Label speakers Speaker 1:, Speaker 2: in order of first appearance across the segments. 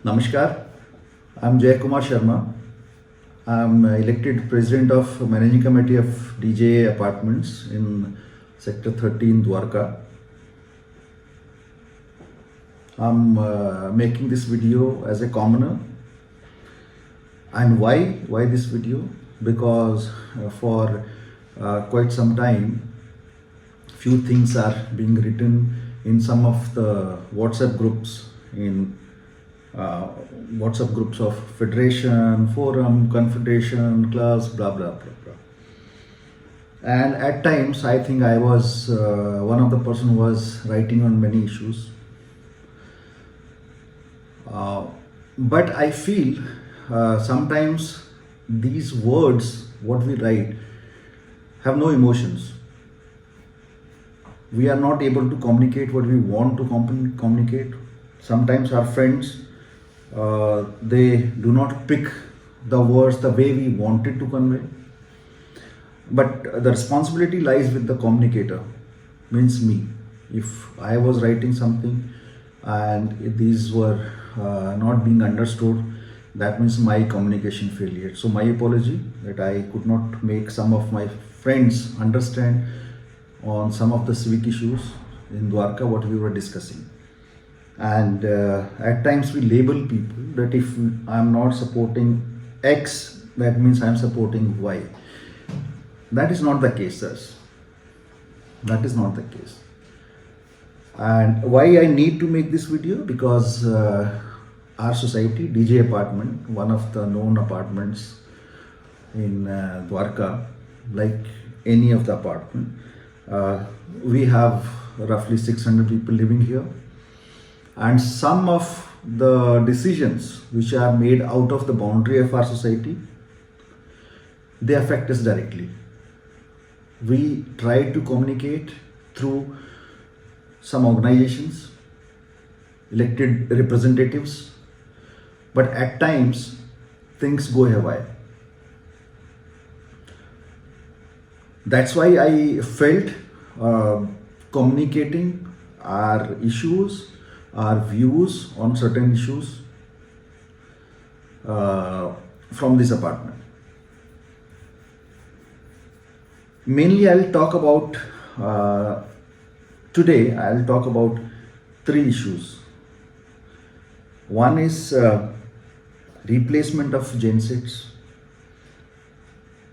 Speaker 1: Namaskar, I'm Jay Kumar Sharma. I'm elected President of Managing Committee of DJ Apartments in Sector 13, Dwarka. I'm making this video as a commoner. And why? Why this video? Because for quite some time, few things are being written in some of the WhatsApp groups WhatsApp groups of federation, forum, confederation, clubs, blah blah blah blah. And at times, I think I was one of the person who was writing on many issues. But I feel sometimes these words, what we write, have no emotions. We are not able to communicate what we want to communicate. Sometimes our friends, they do not pick the words the way we wanted to convey. But the responsibility lies with the communicator, means me. If I was writing something and if these were not being understood, that means my communication failure. So my apology that I could not make some of my friends understand on some of the civic issues in Dwarka what we were discussing. And at times we label people that if I'm not supporting X, that means I'm supporting Y. That is not the case, sirs. That is not the case. And why I need to make this video? Because our society, DJ Apartment, one of the known apartments in Dwarka, like any of the apartment, we have roughly 600 people living here. And some of the decisions which are made out of the boundary of our society, they affect us directly. We try to communicate through some organizations, elected representatives, but at times things go haywire. That's why I felt communicating our issues, our views on certain issues from this apartment. Mainly I'll talk about today I'll talk about three issues. One is replacement of gensets.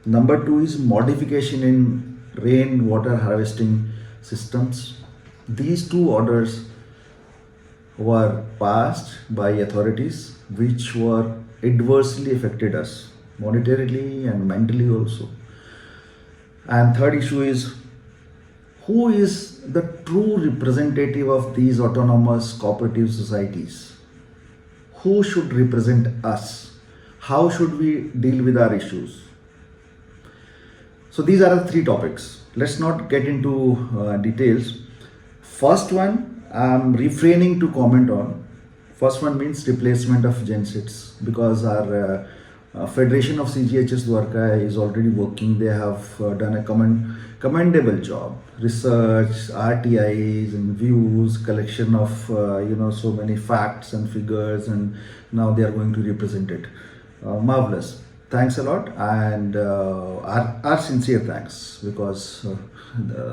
Speaker 1: Number two is modification in rainwater harvesting systems. These two orders were passed by authorities which were adversely affected us monetarily and mentally also. And third issue is who is the true representative of these autonomous cooperative societies? Who should represent us? How should we deal with our issues? So these are the three topics. Let's not get into details. First one, I'm refraining to comment on. First one means replacement of gensets because our Federation of CGHS Dwarka is already working. They have done a commendable job. Research, RTIs and views, collection of so many facts and figures, and now they are going to represent it. Marvelous. Thanks a lot, and our sincere thanks because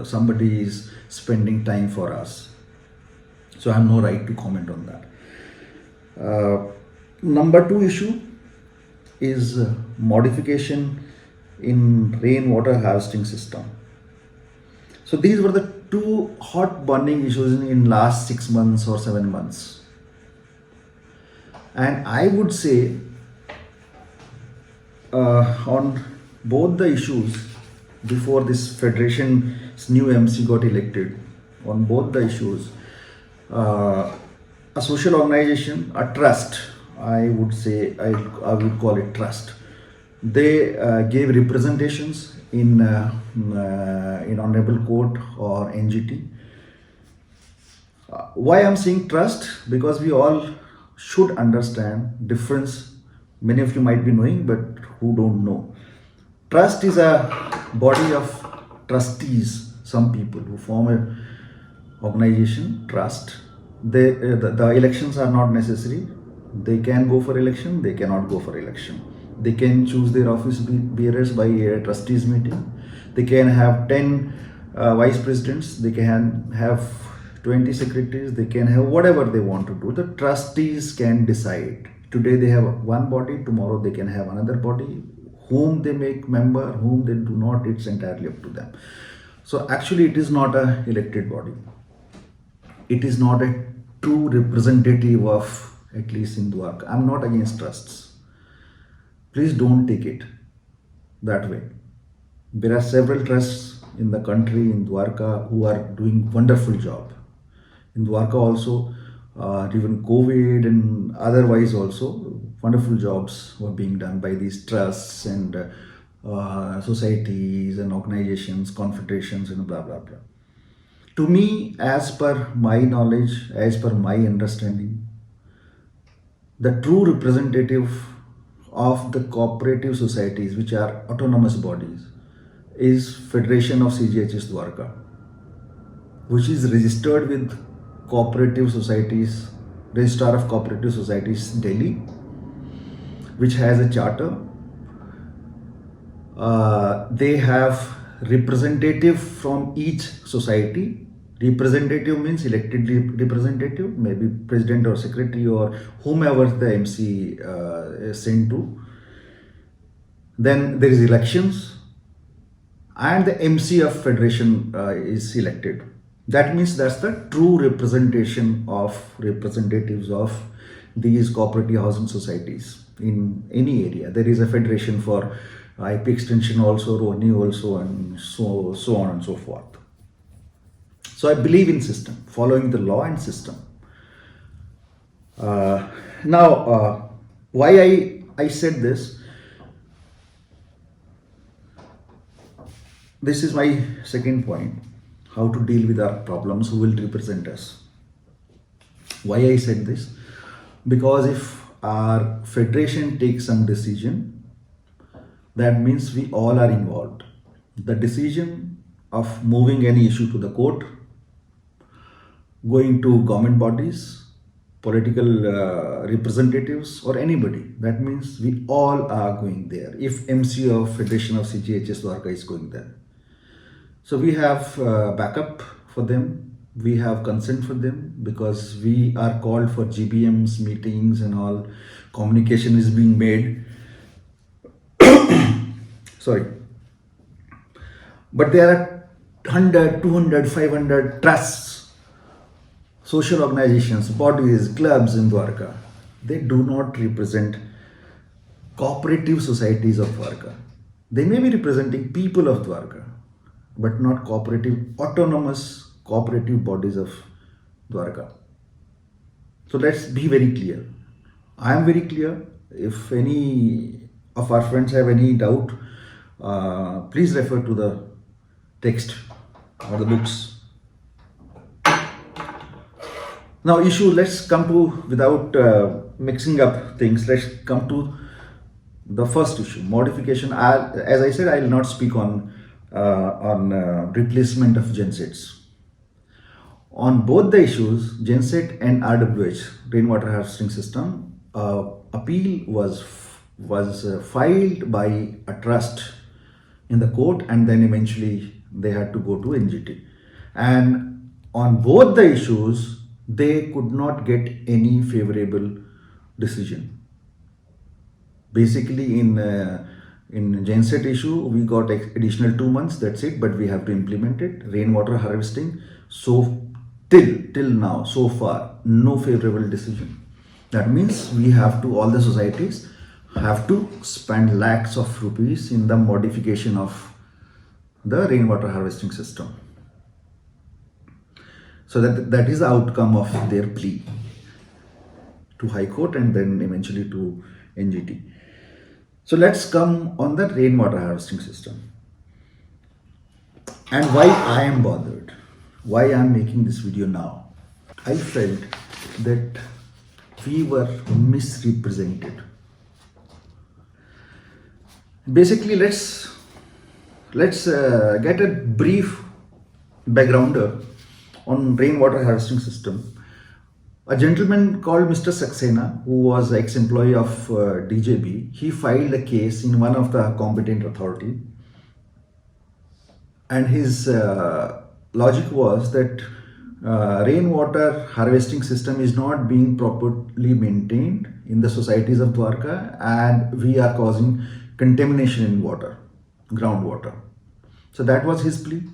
Speaker 1: somebody is spending time for us. So I have no right to comment on that. Number two issue is modification in rainwater harvesting system. So these were the two hot burning issues in last 6 months or 7 months. And I would say on both the issues before this federation's new MC got elected, on both the issues, a social organization, a trust, I would say, I would call it trust. They gave representations in Honorable Court or NGT. Why I'm saying trust? Because we all should understand difference. Many of you might be knowing, but who don't know. Trust is a body of trustees, some people who form a organization, trust. The elections are not necessary. They can go for election, they cannot go for election. They can choose their office bearers by a trustees meeting. They can have 10 vice presidents, they can have 20 secretaries, they can have whatever they want to do. The trustees can decide. Today they have one body, tomorrow they can have another body. Whom they make member, whom they do not, it's entirely up to them. So actually it is not a elected body. It is not a true representative of, at least in Dwarka. I'm not against trusts. Please don't take it that way. There are several trusts in the country, in Dwarka, who are doing wonderful job. In Dwarka also, even COVID and otherwise also, wonderful jobs were being done by these trusts and societies and organizations, confederations and blah, blah, blah. To me, as per my knowledge, as per my understanding, the true representative of the cooperative societies, which are autonomous bodies, is Federation of CGHS Dwarka, which is registered with Cooperative Societies, Registrar of Cooperative Societies Delhi, which has a charter. They have representative from each society. Representative means elected representative, maybe president or secretary or whomever the MC is sent to. Then there is elections and the MC of federation is elected. That means that's the true representation of representatives of these cooperative housing societies in any area. There is a federation for IP extension also, RONI also, and so on and so forth. So I believe in system, following the law and system. Why I said this? This is my second point. How to deal with our problems, who will represent us. Why I said this? Because if our federation takes some decision, that means we all are involved. The decision of moving any issue to the court, going to government bodies, political representatives or anybody, that means we all are going there. If MC of Federation of CGHS Dwarka is going there. So we have backup for them, we have consent for them, because we are called for GBMs, meetings and all, communication is being made. Sorry. But there are 100, 200, 500 trusts, social organizations, bodies, clubs in Dwarka. They do not represent cooperative societies of Dwarka. They may be representing people of Dwarka, but not cooperative, autonomous cooperative bodies of Dwarka. So let's be very clear. I am very clear. If any of our friends have any doubt, please refer to the text or the books. Now let's come to, without mixing up things, let's come to the first issue, modification. As I said, I will not speak on replacement of gensets. On both the issues, genset and RWH, rainwater harvesting system, appeal was filed by a trust in the court, and then eventually they had to go to NGT. And on both the issues, they could not get any favorable decision. Basically, in genset issue, we got additional 2 months, that's it, but we have to implement it. Rainwater harvesting, so till now, so far, no favorable decision. That means we have to, all the societies have to spend lakhs of rupees in the modification of the rainwater harvesting system. So that is the outcome of their plea to High Court and then eventually to NGT. So let's come on the rainwater harvesting system and why I am bothered, why I am making this video now. I felt that we were misrepresented. Basically, let's get a brief backgrounder on rainwater harvesting system. A gentleman called Mr. Saxena, who was ex-employee of DJB, he filed a case in one of the competent authority, and his logic was that rainwater harvesting system is not being properly maintained in the societies of Dwarka, and we are causing contamination in water, groundwater. So that was his plea.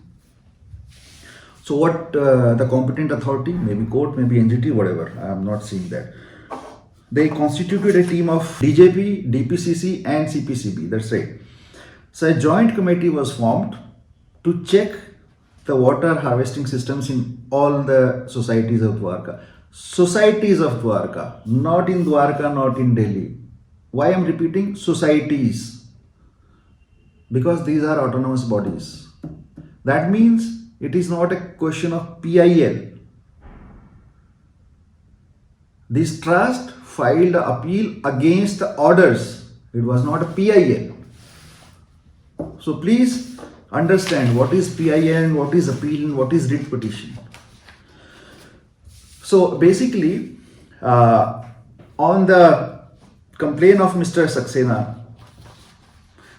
Speaker 1: So what the competent authority, maybe court, maybe NGT, whatever, I am not seeing that. They constituted a team of DJP, DPCC and CPCB, that's right. So a joint committee was formed to check the water harvesting systems in all the societies of Dwarka. Societies of Dwarka, not in Dwarka, not in Delhi. Why I am repeating societies? Because these are autonomous bodies. That means it is not a question of PIL. This trust filed an appeal against the orders. It was not a PIL. So please understand what is PIL, what is appeal, and what is writ petition. So basically, on the complaint of Mr. Saxena,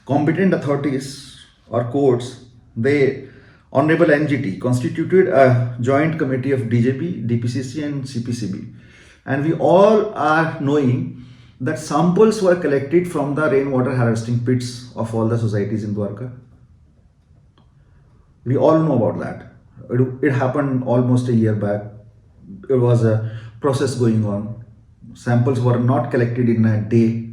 Speaker 1: competent authorities or courts, they Honorable NGT constituted a joint committee of DJP, DPCC and CPCB. And we all are knowing that samples were collected from the rainwater harvesting pits of all the societies in Dwarka. We all know about that. It happened almost a year back. It was a process going on. Samples were not collected in a day.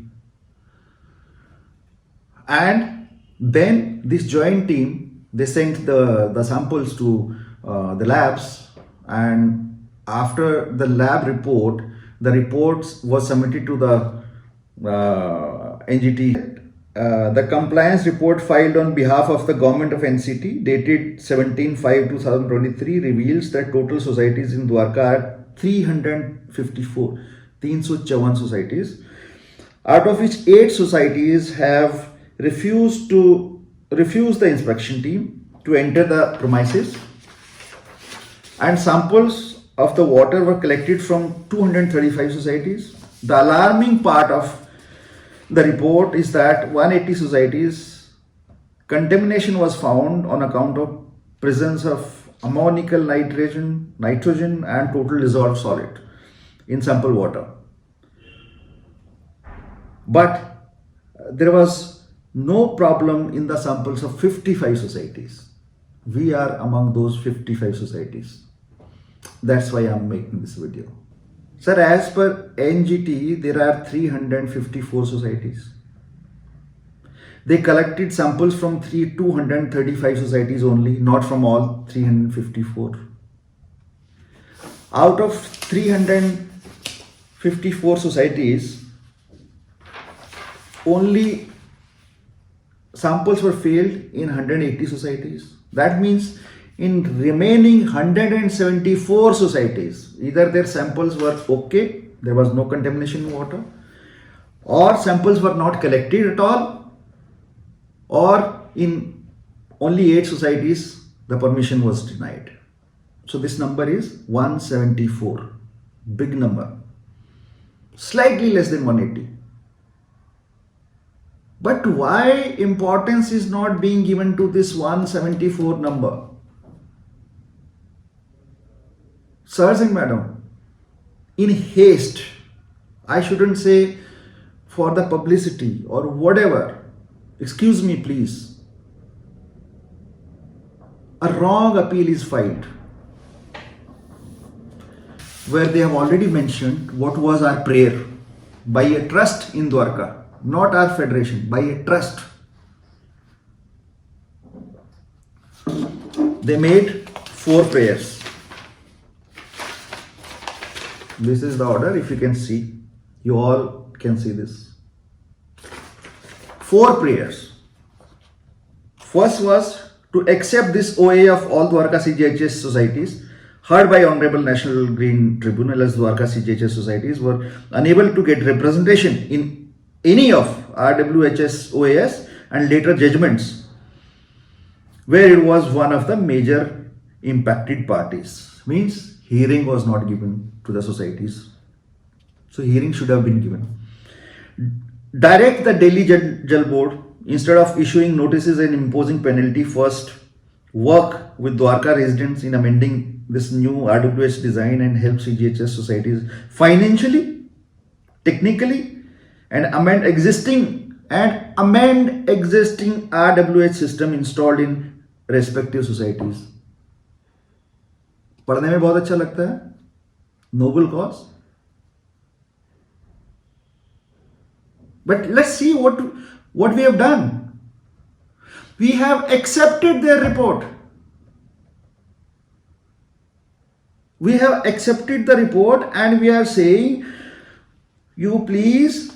Speaker 1: And then this joint team, they sent the samples to the labs, and after the lab report, the reports was submitted to the NGT. The compliance report filed on behalf of the government of NCT dated 17/5/2023 reveals that total societies in Dwarka are 354, 354 societies, out of which 8 societies have refused the inspection team to enter the premises, and samples of the water were collected from 235 societies. The alarming part of the report is that 180 societies contamination was found on account of presence of ammonical nitrogen and total dissolved solid in sample water. But there was no problem in the samples of 55 societies. We are among those 55 societies. That's why I'm making this video. Sir, as per NGT, there are 354 societies. They collected samples from 235 societies only, not from all 354. Out of 354 societies, only samples were failed in 180 societies. That means in remaining 174 societies, either their samples were okay, there was no contamination in water, or samples were not collected at all, or in only 8 societies the permission was denied. So this number is 174, big number, slightly less than 180. But why importance is not being given to this 174 number? Sirs and madam, in haste, I shouldn't say for the publicity or whatever, excuse me please, a wrong appeal is filed where they have already mentioned what was our prayer by a trust in Dwarka. Not our federation, by a trust. They made 4 prayers. This is the order, if you can see. You all can see this. 4 prayers. First was to accept this OA of all Dwarka CGHS societies heard by Honorable National Green Tribunal, as Dwarka CGHS societies were unable to get representation in any of RWHS OAS and later judgments where it was one of the major impacted parties. Means Hearing was not given to the societies. So hearing should have been given. Direct the Delhi Jal Board, instead of issuing notices and imposing penalty, first work with Dwarka residents in amending this new RWH design and help CGHS societies financially, technically, and amend existing RWH system installed in respective societies. पढ़ने में बहुत अच्छा लगता है, noble cause. But let's see what we have done. We have accepted their report. We have accepted the report and we are saying, you please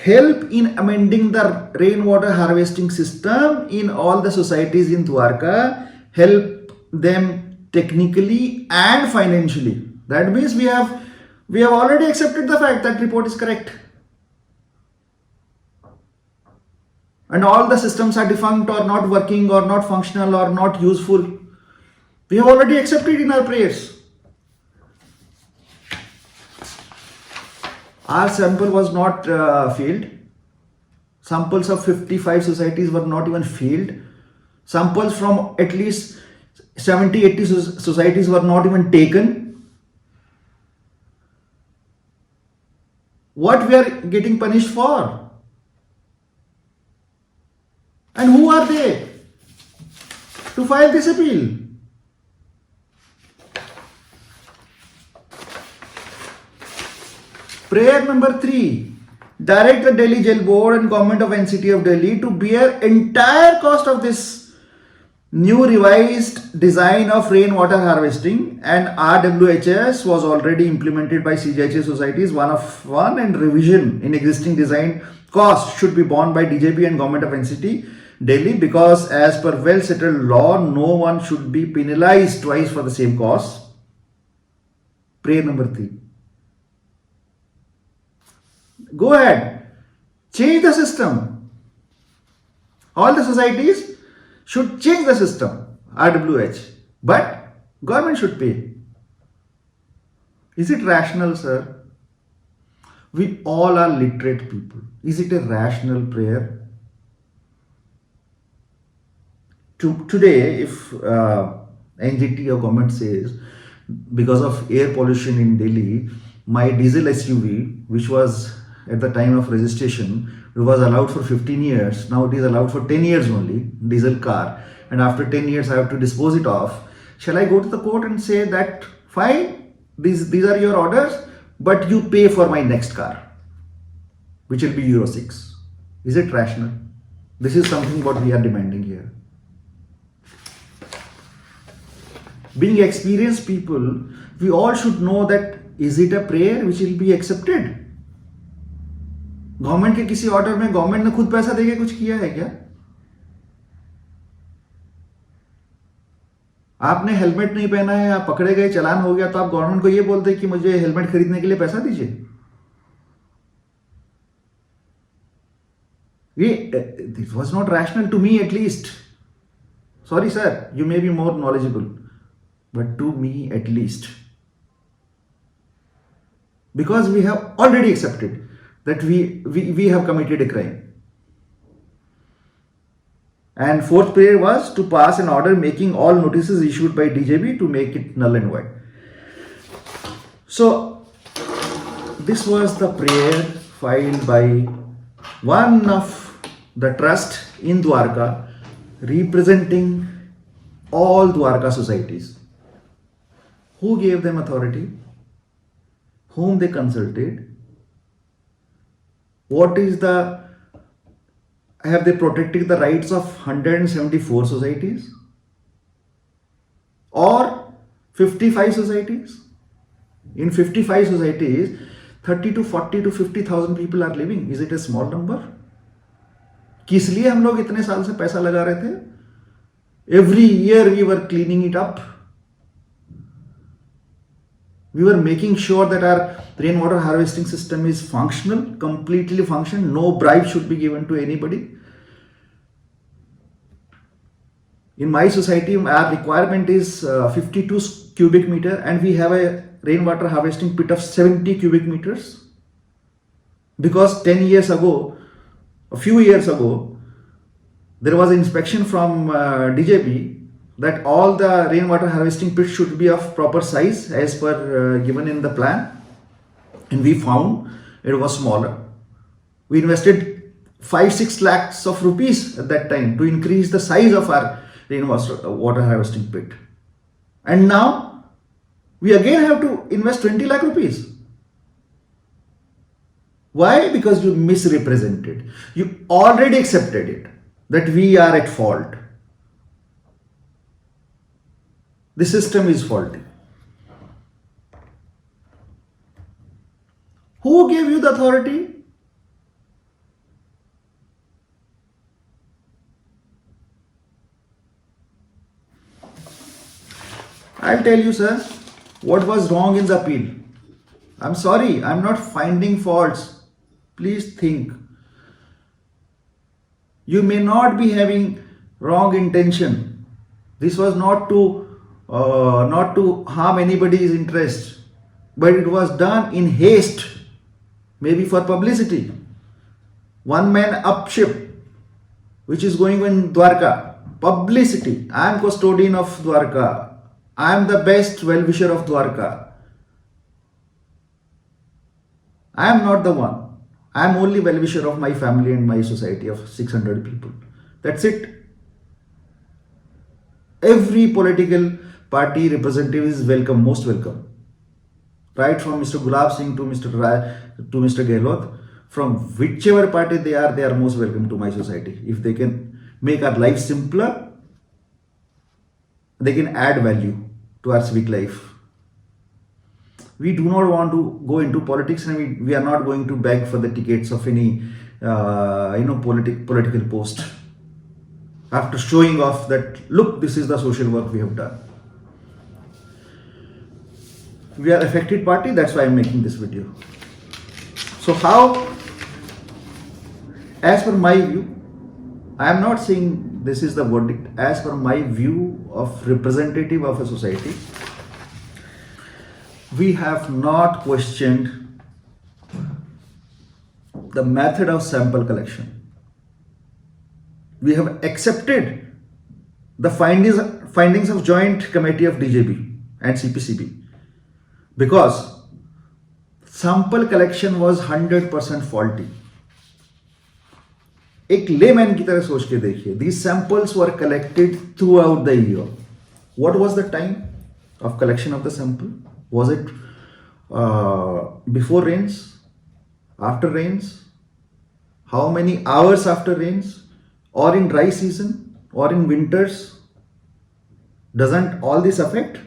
Speaker 1: help in amending the rainwater harvesting system in all the societies in Dwarka. Help them technically and financially. That means we have already accepted the fact that report is correct. And all the systems are defunct or not working or not functional or not useful. We have already accepted in our prayers. Our sample was not failed. Samples of 55 societies were not even failed. Samples from at least 70-80 societies were not even taken. What we are getting punished for? And who are they to file this appeal? Prayer number 3. Direct the Delhi Jail Board and Government of NCT of Delhi to bear entire cost of this new revised design of rainwater harvesting, and RWHS was already implemented by CGHS societies one of one, and revision in existing design cost should be borne by DJB and Government of NCT Delhi, because as per well settled law, no one should be penalized twice for the same cost. Prayer number 3. Go ahead, change the system. All the societies should change the system, RWH, but government should pay. Is it rational, sir? We all are literate people. Is it a rational prayer? Today, if NGT or government says, because of air pollution in Delhi, my diesel SUV, which was at the time of registration, it was allowed for 15 years. Now it is allowed for 10 years only, diesel car. And after 10 years, I have to dispose it off. Shall I go to the court and say that, fine, these are your orders, but you pay for my next car, which will be Euro 6. Is it rational? This is something what we are demanding here. Being experienced people, we all should know that, is it a prayer which will be accepted? Government के किसी order में government ने खुद पैसा देके कुछ किया है क्या? आपने हेलमेट नहीं पहना है, आप पकड़े गए, चालान हो गया, तो आप गवर्नमेंट को ये बोलते कि मुझे हेलमेट खरीदने के लिए पैसा दीजिए? It was not rational to me, at least. Sorry sir, you may be more knowledgeable, but to me at least. Because we have already accepted that we have committed a crime. And fourth prayer was to pass an order making all notices issued by DJB to make it null and void. So this was the prayer filed by one of the trust in Dwarka, representing all Dwarka societies. Who gave them authority? Whom they consulted? Have they protected the rights of 174 societies? Or 55 societies? In 55 societies, 30 to 40 to 50,000 people are living. Is it a small number? किस लिए हम लोग इतने साल से पैसा लगा रहे थे? Every year we were cleaning it up. We were making sure that our rainwater harvesting system is functional, completely functional. No bribe should be given to anybody. In my society, our requirement is 52 cubic meter, and we have a rainwater harvesting pit of 70 cubic meters. Because 10 years ago, a few years ago, there was an inspection from DJP that all the rainwater harvesting pits should be of proper size as per given in the plan, and we found it was smaller. We invested 5-6 lakhs of rupees at that time to increase the size of our rainwater harvesting pit, and now we again have to invest 20 lakh rupees. Why? Because you misrepresented. You already accepted it that we are at fault. The system is faulty. Who gave you the authority? I'll tell you, sir, what was wrong in the appeal. I'm sorry, I'm not finding faults. Please think. You may not be having wrong intention. This was not to harm anybody's interest, but it was done in haste, maybe for publicity. One man up ship, which is going in Dwarka. Publicity. I am custodian of Dwarka. I am the best well-wisher of Dwarka. I am not the one. I am only well-wisher of my family and my society of 600 people. That's it. Every political party representative is welcome, most welcome. Right from Mr. Gulab Singh to Mr. Gehlot, from whichever party they are most welcome to my society. If they can make our life simpler, they can add value to our civic life. We do not want to go into politics, and we are not going to beg for the tickets of any political post after showing off that, look, this is the social work we have done. We are affected party, that's why I am making this video. So how, as per my view, I am not saying this is the verdict, as per my view of representative of a society, we have not questioned the method of sample collection. We have accepted the findings of Joint Committee of DJB and CPCB because sample collection was 100% faulty. एक layman की तरह सोच के देखिए, these samples were collected throughout the year. What was the time of collection of the sample? Was it before rains, after rains, how many hours after rains, or in dry season, or in winters? Doesn't all this affect?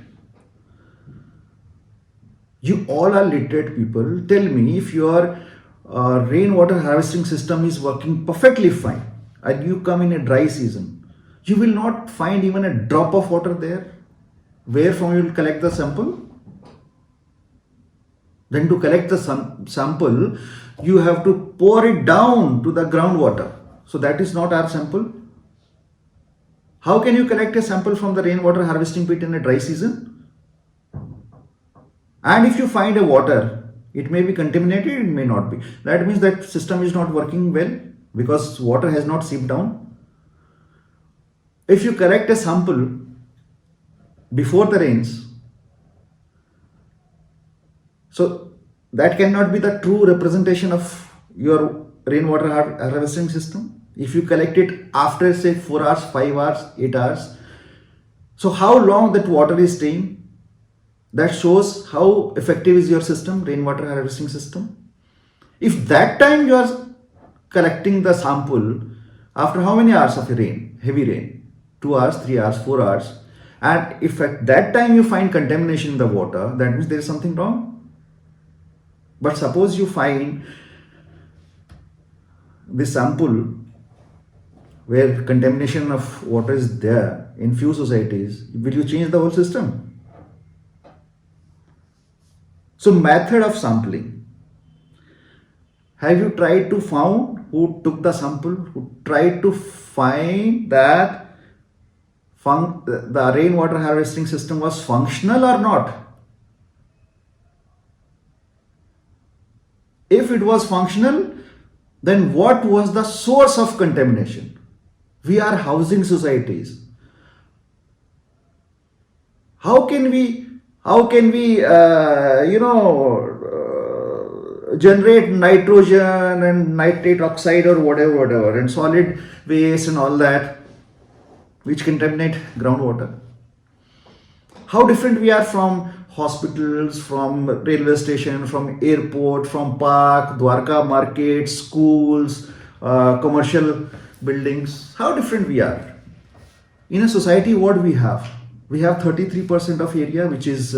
Speaker 1: You all are literate people. Tell me if your rainwater harvesting system is working perfectly fine and you come in a dry season, you will not find even a drop of water there. Where from you will collect the sample? Then to collect the sample, you have to pour it down to the groundwater. So that is not our sample. How can you collect a sample from the rainwater harvesting pit in a dry season? And if you find a water, it may be contaminated, it may not be. That means that system is not working well because water has not seeped down. If you collect a sample before the rains, so that cannot be the true representation of your rainwater harvesting system. If you collect it after say 4 hours, 5 hours, 8 hours, so how long that water is staying? That shows how effective is your system, rainwater harvesting system. If that time you are collecting the sample after how many hours of rain, heavy rain, 2 hours, 3 hours, 4 hours, and if at that time you find contamination in the water, that means there is something wrong. But suppose you find the sample where contamination of water is there in few societies, will you change the whole system? So method of sampling. Have you tried to find who took the sample, who tried to find that the rainwater harvesting system was functional or not? If it was functional, then what was the source of contamination? We are housing societies. How can we generate nitrogen and nitrate oxide or whatever, and solid waste and all that, which contaminate groundwater? How different we are from hospitals, from railway station, from airport, from park, Dwarka market, schools, commercial buildings. How different we are. In a society, what we have? We have 33% of area which is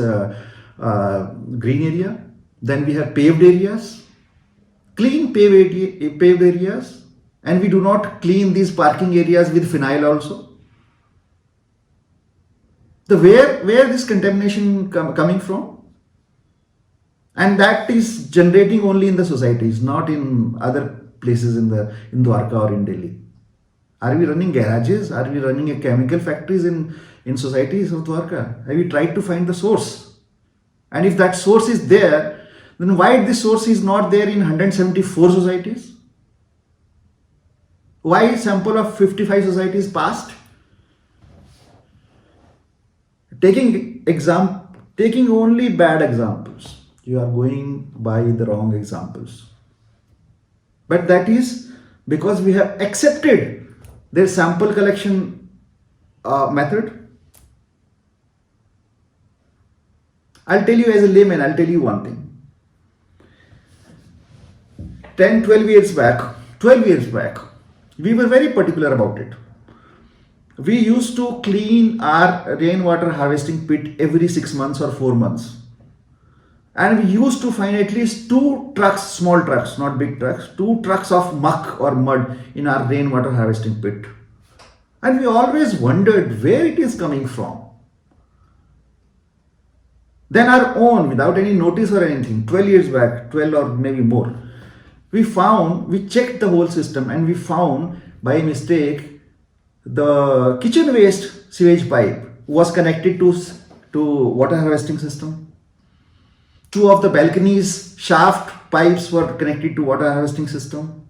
Speaker 1: green area. Then we have paved areas, clean paved areas, and we do not clean these parking areas with phenyl also. The where this contamination coming from? And that is generating only in the societies, not in other places in Dwarka or in Delhi. Are we running garages? Are we running chemical factories in societies of Dwarka? Have we tried to find the source? And if that source is there, then why this source is not there in 174 societies? Why sample of 55 societies passed? Taking only bad examples, you are going by the wrong examples. But that is because we have accepted their sample collection method. I'll tell you as a layman, I'll tell you one thing. 12 years back, we were very particular about it. We used to clean our rainwater harvesting pit every 6 months or 4 months. And we used to find at least 2 trucks, small trucks, not big trucks, 2 trucks of muck or mud in our rainwater harvesting pit. And we always wondered where it is coming from. Then our own, without any notice or anything, 12 years back, 12 or maybe more, we checked the whole system and we found by mistake the kitchen waste sewage pipe was connected to water harvesting system. 2 of the balconies shaft pipes were connected to water harvesting system.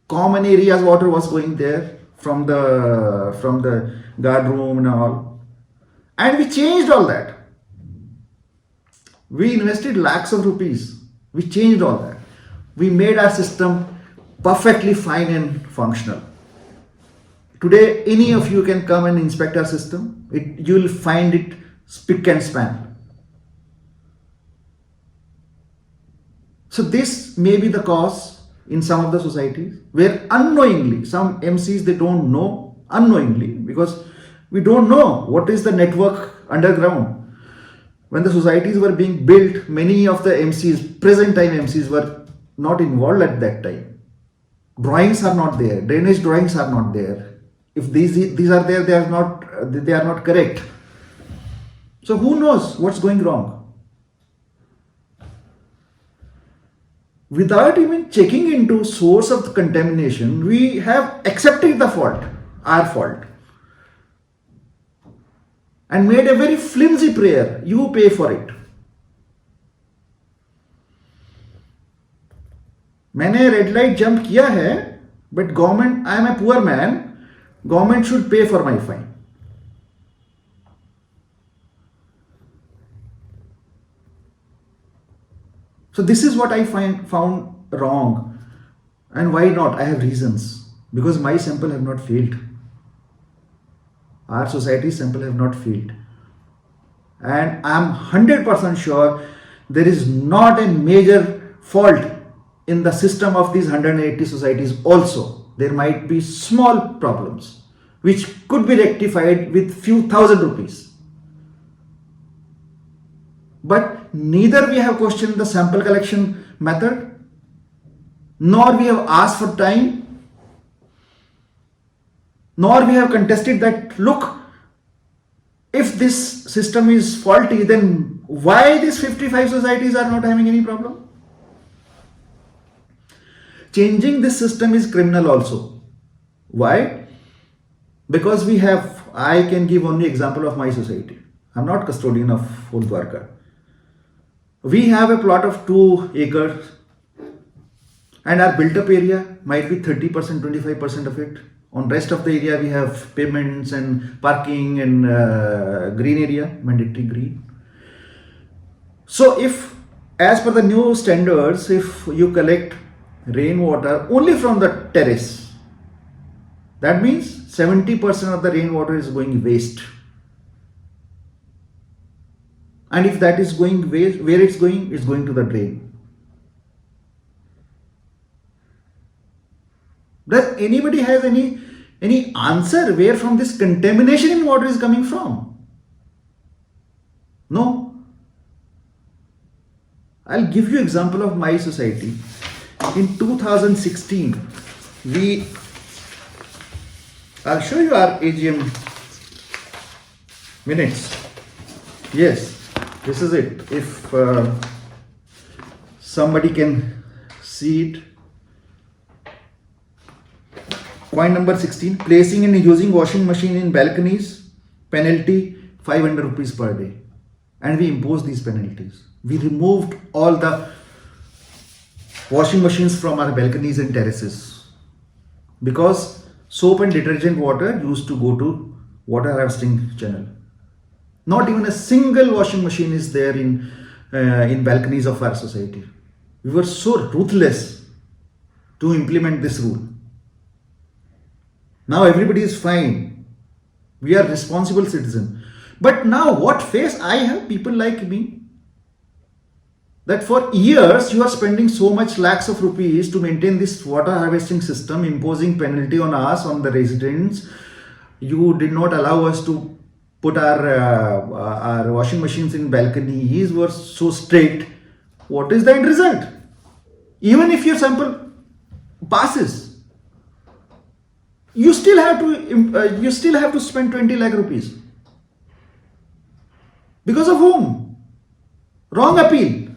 Speaker 1: Common areas water was going there from the guard room and all. And we changed all that. We invested lakhs of rupees. We changed all that. We made our system perfectly fine and functional. Today, any of you can come and inspect our system. You will find it spick and span. So this may be the cause in some of the societies where unknowingly, some MCs, they don't know unknowingly, because we don't know what is the network underground. When the societies were being built, many of the MCs, present time MCs, were not involved at that time. Drawings are not there. Drainage drawings are not there. If these are there, they are not correct. So who knows what's going wrong? Without even checking into source of the contamination, we have accepted the fault, our fault, and made a very flimsy prayer. You pay for it. मैंने red light jump किया है, but government, I am a poor man, government should pay for my fine. So this is what I found wrong. And why not? I have reasons. Because my sample have not failed. Our society's sample have not failed. And I am 100% sure there is not a major fault in the system of these 180 societies also. There might be small problems which could be rectified with few thousand rupees. But neither we have questioned the sample collection method, nor we have asked for time, nor we have contested that, look, if this system is faulty, then why these 55 societies are not having any problem? Changing this system is criminal also. Why? Because we have, I can give only example of my society. I'm not custodian of whole Dwarka. We have a plot of 2 acres and our built up area might be 30%, 25% of it. On rest of the area we have pavements and parking and green area, mandatory green. So if, as per the new standards, if you collect rainwater only from the terrace, that means 70% of the rainwater is going waste. And if that is going waste, where it's going to the drain. Does anybody has any answer where from this contamination in water is coming from? No. I'll give you example of my society. In 2016, I'll show you our AGM minutes. Yes, this is it. If somebody can see it. Point number 16, placing and using washing machine in balconies, penalty 500 rupees per day. And we imposed these penalties. We removed all the washing machines from our balconies and terraces because soap and detergent water used to go to water harvesting channel. Not even a single washing machine is there in balconies of our society. We were so ruthless to implement this rule. Now everybody is fine. We are responsible citizens. But now what face I have people like me? That for years you are spending so much lakhs of rupees to maintain this water harvesting system, imposing penalty on us, on the residents. You did not allow us to put our washing machines in balconies, were so strict. What is the end result? Even if your sample passes, you still have to spend 20 lakh rupees. Because of whom? Wrong appeal.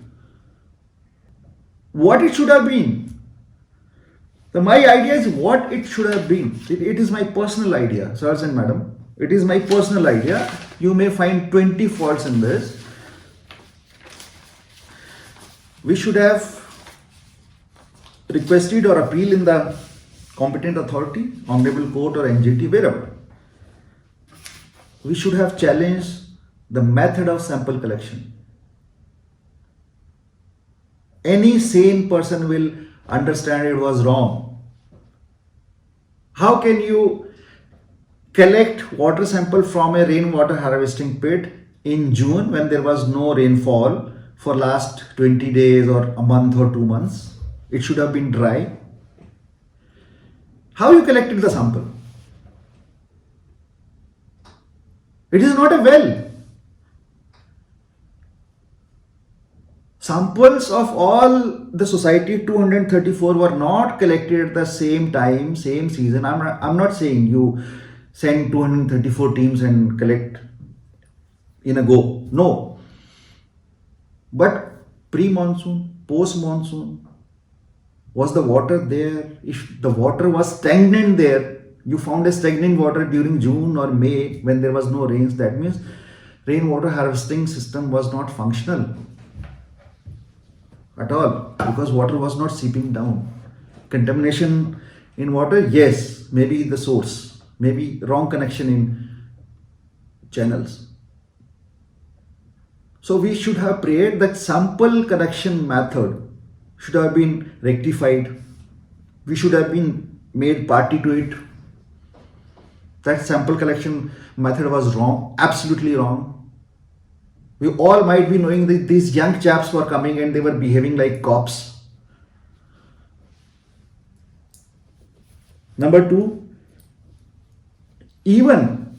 Speaker 1: What it should have been. My idea is what it should have been. It is my personal idea, sirs and madam. It is my personal idea. You may find 20 faults in this. We should have requested or appealed in the competent authority, honorable court or NGT, wherever. We should have challenged the method of sample collection. Any sane person will understand it was wrong. How can you collect water sample from a rainwater harvesting pit in June when there was no rainfall for last 20 days or a month or 2 months? It should have been dry. How you collected the sample? It is not a well. Samples of all the society 234 were not collected at the same time, same season. I'm not saying you send 234 teams and collect in a go. No. But pre-monsoon, post-monsoon, was the water there? If the water was stagnant there, you found a stagnant water during June or May when there was no rains, that means rainwater harvesting system was not functional at all because water was not seeping down. Contamination in water, yes, maybe the source, maybe wrong connection in channels. So we should have prayed that sample collection method should have been rectified. We should have been made party to it. That sample collection method was wrong, absolutely wrong. We all might be knowing that these young chaps were coming and they were behaving like cops. Number 2, even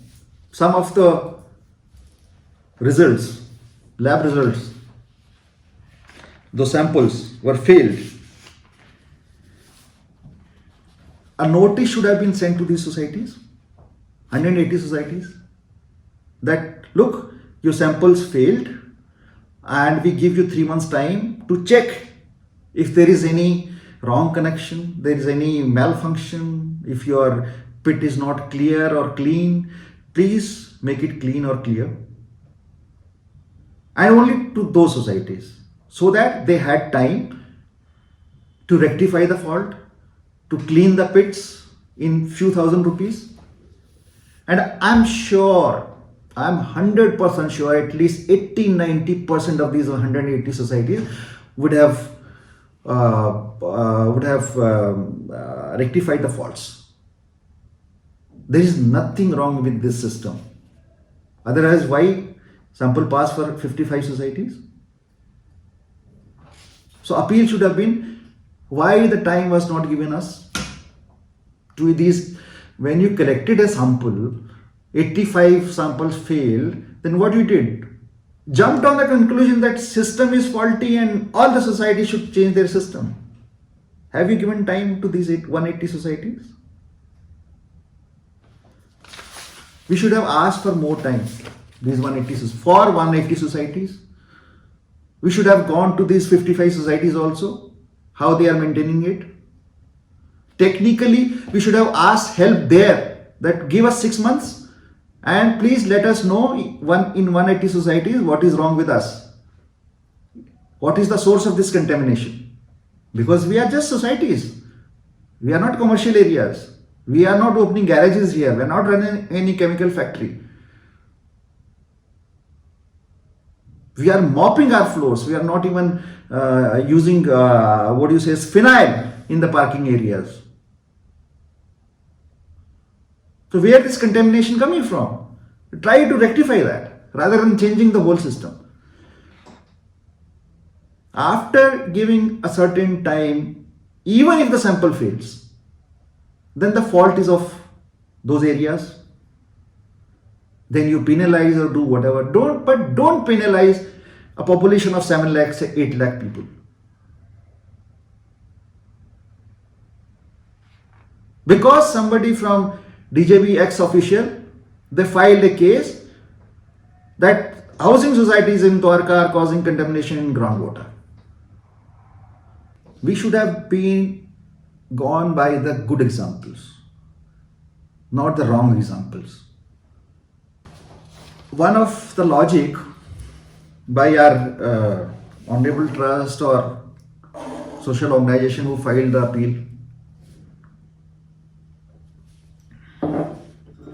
Speaker 1: some of the results, lab results, those samples were failed. A notice should have been sent to these societies, 180 societies, that look, your samples failed and we give you 3 months time to check if there is any wrong connection, there is any malfunction, if your pit is not clear or clean, please make it clean or clear. And only to those societies, so that they had time to rectify the fault, to clean the pits in few thousand rupees. And I'm sure, I'm 100% sure, at least 80-90% of these 180 societies would have rectified the faults. There is nothing wrong with this system. Otherwise, why sample pass for 55 societies? So appeal should have been, why the time was not given us to these. When you collected a sample, 85 samples failed, then what you did? Jumped on the conclusion that system is faulty and all the societies should change their system. Have you given time to these 180 societies? We should have asked for more time. These 180 societies. We should have gone to these 55 societies also, how they are maintaining it. Technically, we should have asked help there, that give us 6 months and please let us know in 180 societies what is wrong with us. What is the source of this contamination? Because we are just societies. We are not commercial areas. We are not opening garages here. We are not running any chemical factory. We are mopping our floors. We are not even using phenyl in the parking areas. So where is contamination coming from? Try to rectify that rather than changing the whole system. After giving a certain time, even if the sample fails, then the fault is of those areas. Then you penalize or do whatever. Don't penalize a population of 7 lakh, 8 lakh people. Because somebody from DJB ex official, they filed a case that housing societies in Dwarka are causing contamination in groundwater. We should have been gone by the good examples, not the wrong examples. One of the logic by our honorable trust or social organization who filed the appeal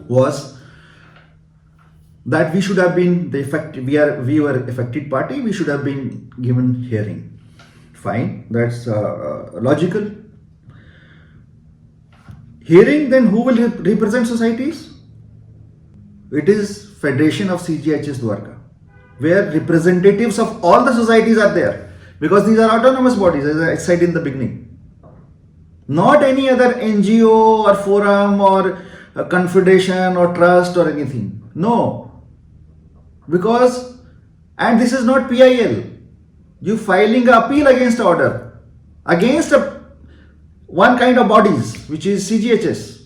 Speaker 1: was that we should have been the affected, we were affected party, we should have been given hearing. Fine, that's logical. Hearing, then who will represent societies? It is Federation of CGHS Dwarka, where representatives of all the societies are there, because these are autonomous bodies, as I said in the beginning. Not any other NGO or forum or a confederation or trust or anything. No. Because, and this is not PIL. You filing an appeal against order, against one kind of bodies, which is CGHS.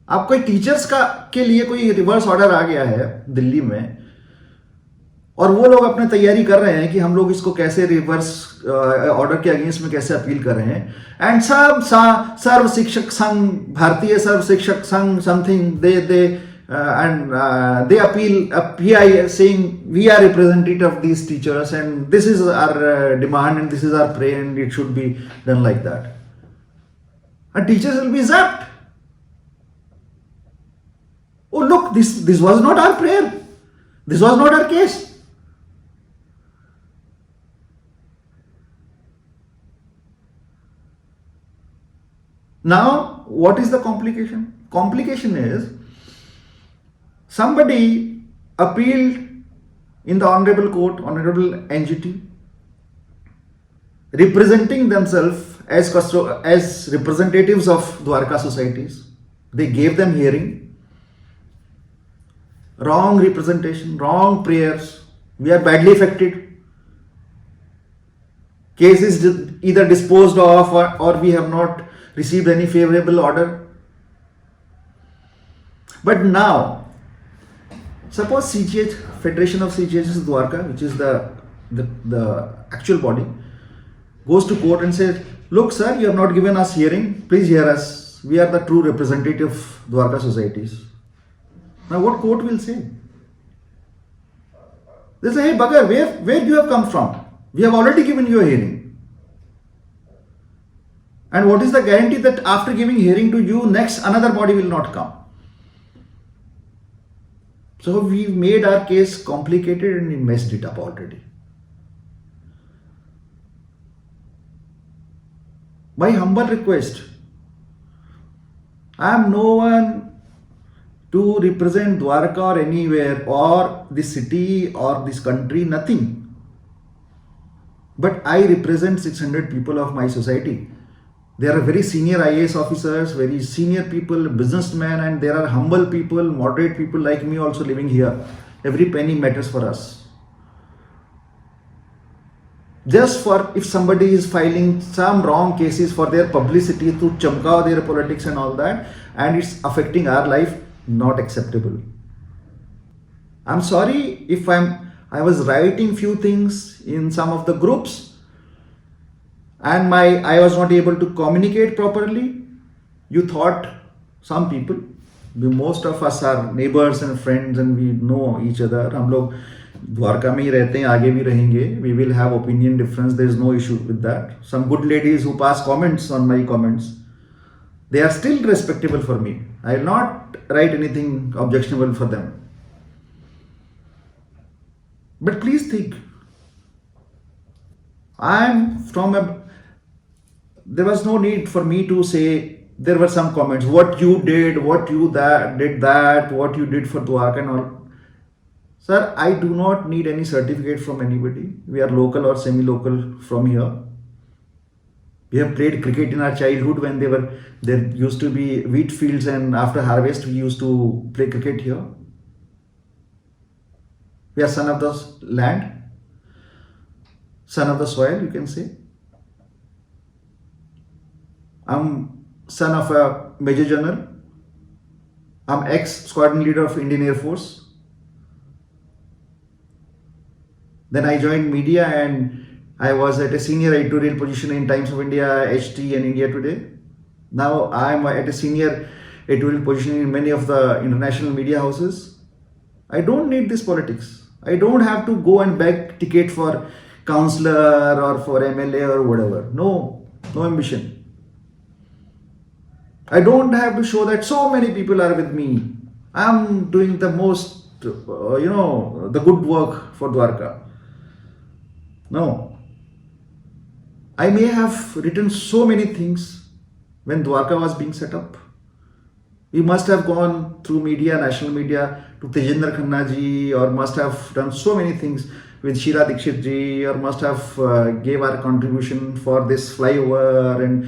Speaker 1: आप कोई teachers के लिए कोई reverse order आ गया है दिल्ली में, और वो लोग अपने तैयारी कर रहे हैं कि हम लोग इसको कैसे रिवर्स ऑर्डर के अगेंस्ट में कैसे अपील कर रहे हैं. एंड सर्व शिक्षक संघ, भारतीय सर्व शिक्षक संघ, something they appeal PI saying we are representative of these teachers and this is our demand and this is our prayer and it should be done like that. And teachers will be zapped. Oh look, this was not our prayer. This was not our case. Now, what is the complication? Complication is somebody appealed in the honorable court, honorable NGT, representing themselves as representatives of Dwarka societies. They gave them hearing. Wrong representation, wrong prayers. We are badly affected. Case is either disposed of or we have not received any favorable order. But now, suppose CGH, Federation of CGHS Dwarka, which is the actual body, goes to court and says, look sir, you have not given us hearing, please hear us. we are the true representative of Dwarka societies. Now what court will say? They say, hey Bugger, where you have come from? We have already given you a hearing. And what is the guarantee that after giving hearing to you, next another body will not come? So we made our case complicated and we messed it up already. My humble request, I am no one to represent Dwarka or anywhere or this city or this country, nothing. But I represent 600 people of my society. There are very senior IAS officers, very senior people, businessmen, and there are humble people, moderate people like me also living here. Every penny matters for us. Just for if somebody is filing some wrong cases for their publicity to chamka their politics and all that, and it's affecting our life, not acceptable. I'm sorry if I was writing few things in some of the groups and I was not able to communicate properly. You thought some people, most of us are neighbors and friends and we know each other. हम लोग द्वारका में ही रहते हैं, आगे भी रहेंगे. We will have opinion difference. There is no issue with that. Some good ladies who pass comments on my comments, they are still respectable for me. I will not write anything objectionable for them. But please think, there was no need for me to say, there were some comments, what you did, what you did that, what you did for Dwarka and all. Sir, I do not need any certificate from anybody. We are local or semi-local from here. We have played cricket in our childhood when there used to be wheat fields, and after harvest we used to play cricket here. We are son of the land, son of the soil, you can say. I'm son of a Major General. I'm ex-squadron leader of Indian Air Force. Then I joined media and I was at a senior editorial position in Times of India, HT and India Today. Now I am at a senior editorial position in many of the international media houses. I don't need this politics. I don't have to go and beg ticket for councillor or for MLA or whatever. No ambition. I don't have to show that so many people are with me. I'm doing the most, the good work for Dwarka. No. I may have written so many things when Dwarka was being set up. We must have gone through media, national media, to Tejendra Khanna ji, or must have done so many things with Sheila Dikshit ji, or must have gave our contribution for this flyover, and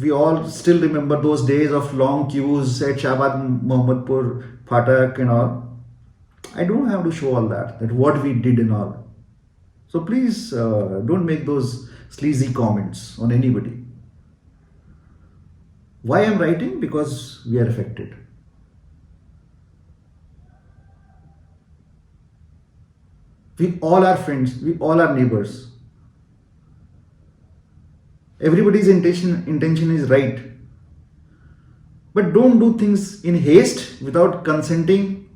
Speaker 1: we all still remember those days of long queues at Shabad Mohammadpur, Phatak and all. I don't have to show all that what we did and all. So please don't make those sleazy comments on anybody. Why I'm writing? Because we are affected. We all are friends, we all are neighbors. Everybody's intention is right. But don't do things in haste without consulting,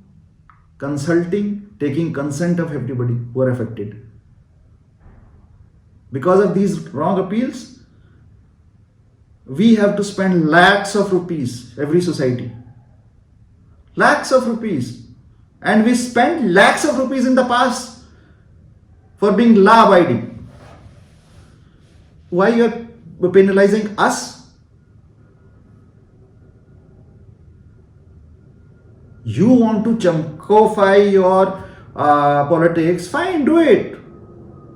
Speaker 1: taking consent of everybody who are affected. Because of these wrong appeals, we have to spend lakhs of rupees, every society. Lakhs of rupees. And we spent lakhs of rupees in the past for being law-abiding. Why you are penalizing us? You want to chumkify your politics, fine, do it.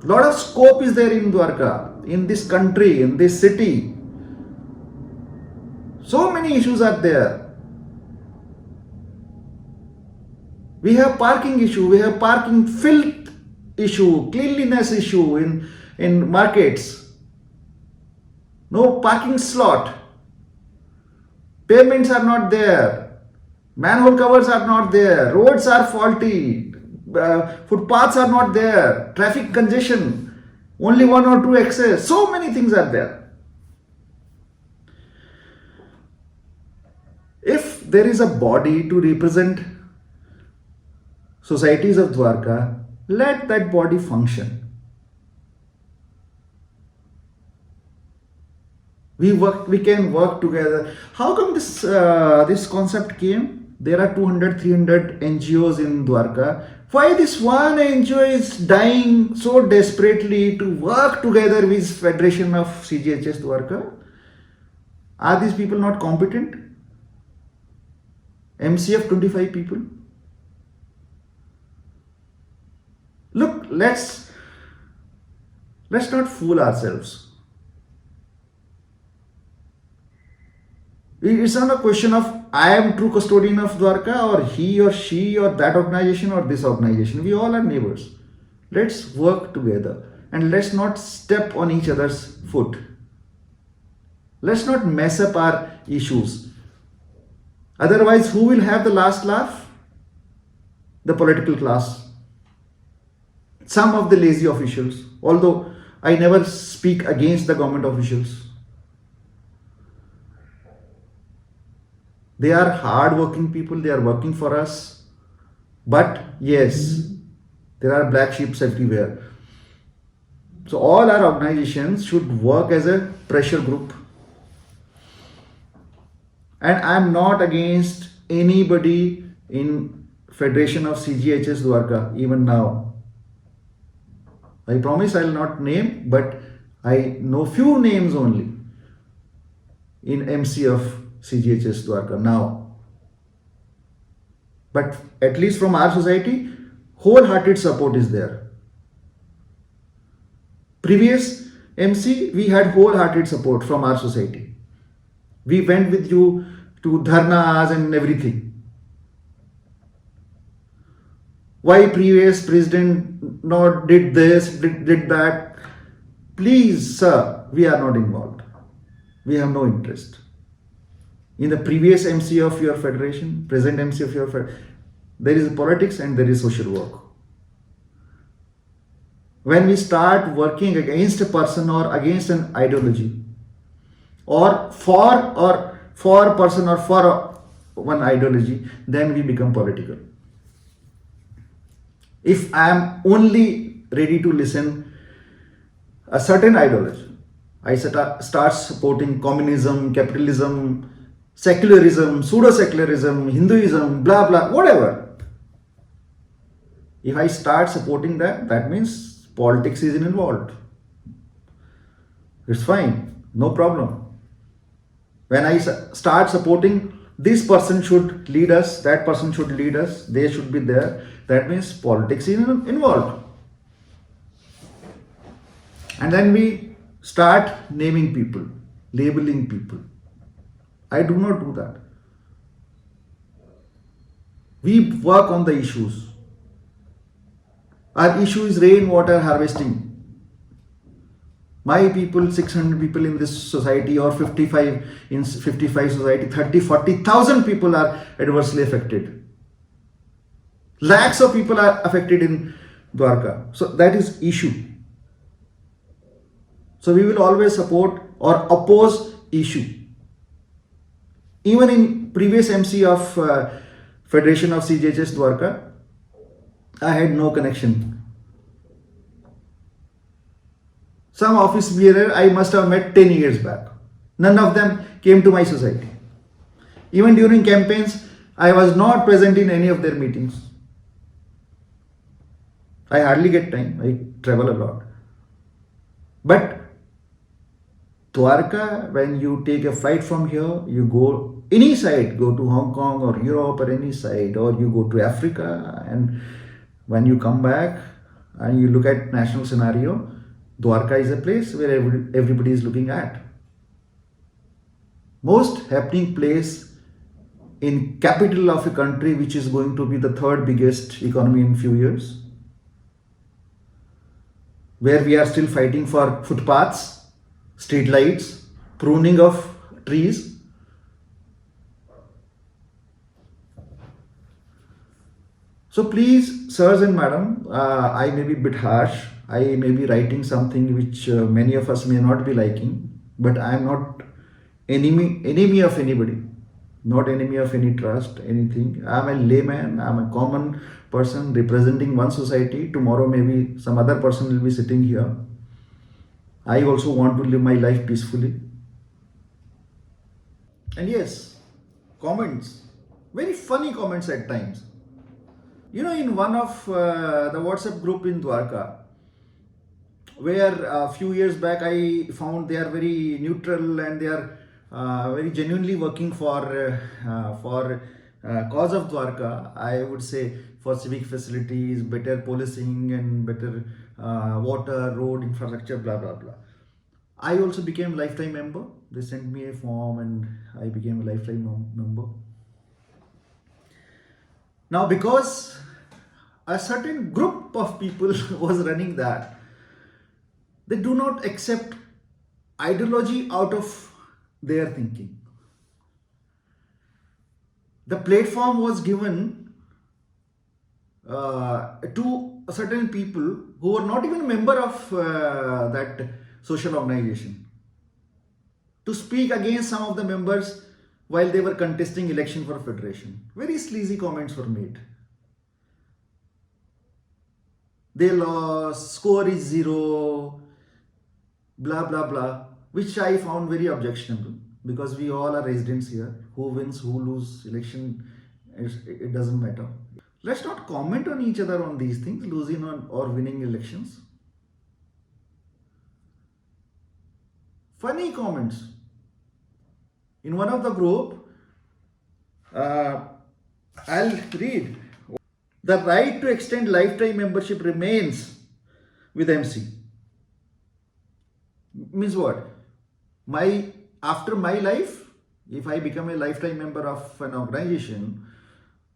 Speaker 1: Lot of scope is there in Dwarka, in this country, in this city. So many issues are there. We have parking issue, we have parking filth issue, cleanliness issue in markets. No parking slot. Pavements are not there. Manhole covers are not there. Roads are faulty. Footpaths are not there. Traffic congestion. Only one or two access. So many things are there. there is a body to represent societies of Dwarka, let that body function. We can work together. How come this concept came? There are 200, 300 NGOs in Dwarka. Why this one NGO is dying so desperately to work together with Federation of CGHS Dwarka? Are these people not competent? MCF 25 people. Look, let's not fool ourselves. It's not a question of I am true custodian of Dwarka or he or she or that organization or this organization. We all are neighbors. Let's work together and let's not step on each other's foot. Let's not mess up our issues. Otherwise, who will have the last laugh? The political class. Some of the lazy officials. Although I never speak against the government officials. They are hard-working people. They are working for us. But yes, there are black sheep everywhere. So all our organizations should work as a pressure group. And I am not against anybody in Federation of CGHS Dwarka even now. I promise I will not name, but I know few names only in MC of CGHS Dwarka now. But at least from our society, wholehearted support is there. Previous MC, we had wholehearted support from our society. We went with you to dharnas and everything. Why previous president not did this, did that? Please, sir, we are not involved. We have no interest. In the previous MC of your federation, present MC of your federation, there is politics and there is social work. When we start working against a person or against an ideology, or for a person or for one ideology, then we become political. If I am only ready to listen a certain ideology, I start supporting communism, capitalism, secularism, pseudo-secularism, Hinduism, blah blah, whatever. If I start supporting that, that means politics is involved. It's fine, no problem. When I start supporting this person should lead us, that person should lead us, they should be there, that means politics is involved. And then we start naming people, labeling people. I do not do that. We work on the issues. Our issue is rainwater harvesting. My people, 600 people in this society or 55 in 55 society, 30, 40,000 people are adversely affected. Lakhs of people are affected in Dwarka. So that is issue. So we will always support or oppose issue. Even in previous MC of Federation of CGHS Dwarka, I had no connection. Some office bearer I must have met 10 years back. None of them came to my society. Even during campaigns, I was not present in any of their meetings. I hardly get time. I travel a lot. But Dwarka, when you take a flight from here, you go any side, go to Hong Kong or Europe or any side, or you go to Africa, and when you come back and you look at national scenario, Dwarka is a place where everybody is looking at. Most happening place in capital of a country which is going to be the third biggest economy in few years, where we are still fighting for footpaths, street lights, pruning of trees. So please, sirs and madam, I may be a bit harsh. I may be writing something which many of us may not be liking, but I am not enemy of anybody. not enemy of any trust, anything. I'm a layman, I'm a common person representing one society. Tomorrow, maybe some other person will be sitting here. I also want to live my life peacefully. And yes, comments, very funny comments at times. In one of the WhatsApp group in Dwarka, where a few years back I found they are very neutral and they are very genuinely working for cause of Dwarka. I would say for civic facilities, better policing, and better water, road infrastructure, blah blah blah. I also became lifetime member. They sent me a form and I became a lifetime member. Now, because a certain group of people was running that, they do not accept ideology out of their thinking. The platform was given to certain people who were not even a member of that social organization to speak against some of the members while they were contesting election for federation. Very sleazy comments were made. They lost, score is 0, blah blah blah, which I found very objectionable because we all are residents here. Who wins, who lose election, it doesn't matter. Let's not comment on each other on these things, losing or winning elections. Funny comments. In one of the group, I'll read. The right to extend lifetime membership remains with MC. Means what? After my life, if I become a lifetime member of an organization,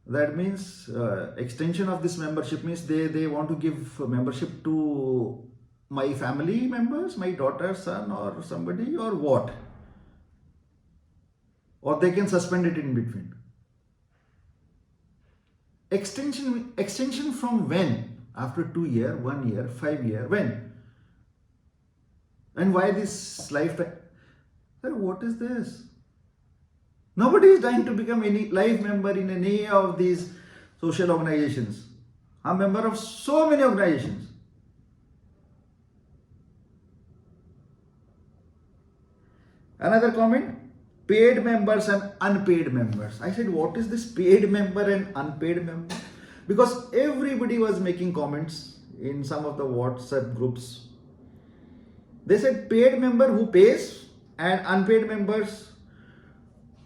Speaker 1: that means extension of this membership means they want to give membership to my family members, my daughter, son, or somebody, or what? Or they can suspend it in between. Extension from when? After 2 year, 1 year, 5 year, when? And why this lifetime? Sir, what is this? Nobody is trying to become any life member in any of these social organizations. I'm a member of so many organizations. Another comment, paid members and unpaid members. I said, what is this paid member and unpaid member? Because everybody was making comments in some of the WhatsApp groups. They said paid member who pays and unpaid members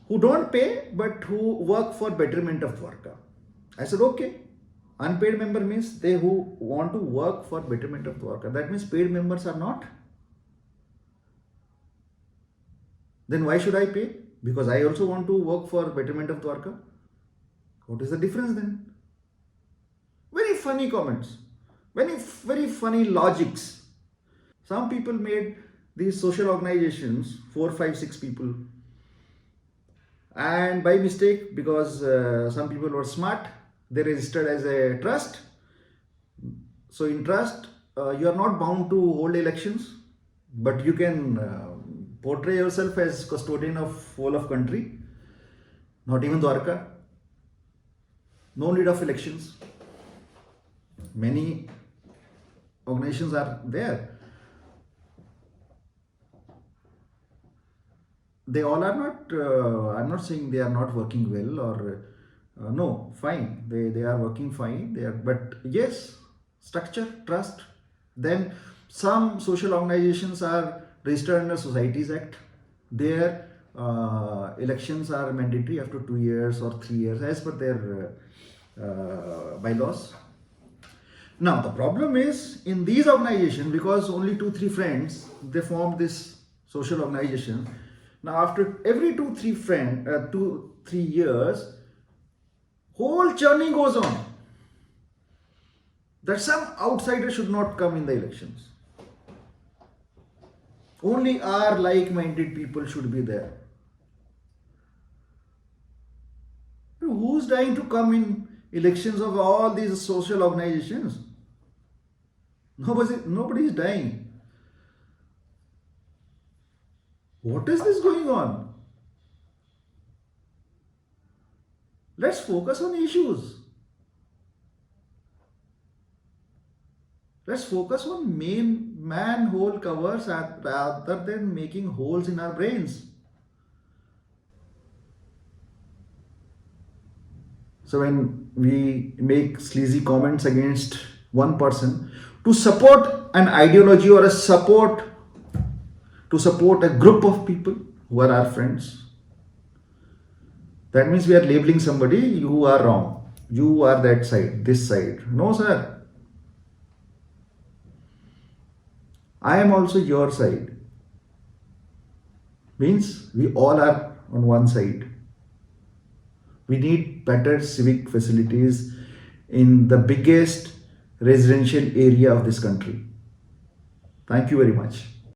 Speaker 1: who don't pay but who work for betterment of Dwarka. I said, okay. Unpaid member means they who want to work for betterment of Dwarka. That means paid members are not. Then why should I pay? Because I also want to work for betterment of Dwarka. What is the difference then? Very funny comments. Very funny logics. Some people made these social organizations, 4, 5, 6 people. And by mistake, because some people were smart, they registered as a trust. So in trust, you are not bound to hold elections, but you can portray yourself as custodian of whole of country, not even Dwarka. No need of elections. Many organizations are there. They all are not, I'm not saying they are not working well or no, fine. They are working fine. But yes, structure, trust. Then some social organizations are registered under Societies Act. Their elections are mandatory after 2 years or 3 years as per their bylaws. Now the problem is in these organizations, because only 2-3 friends, they form this social organization. Now after every 2-3 years, whole churning goes on. That some outsider should not come in the elections. Only our like-minded people should be there. Who's trying to come in elections of all these social organizations? Nobody is dying. What is this going on? Let's focus on issues. Let's focus on main manhole covers rather than making holes in our brains. So when we make sleazy comments against one person to support an ideology or a support to support a group of people who are our friends, that means we are labeling somebody, you are wrong, you are that side, this side. No, sir. I am also your side. Means we all are on one side. We need better civic facilities in the biggest residential area of this country. Thank you very much.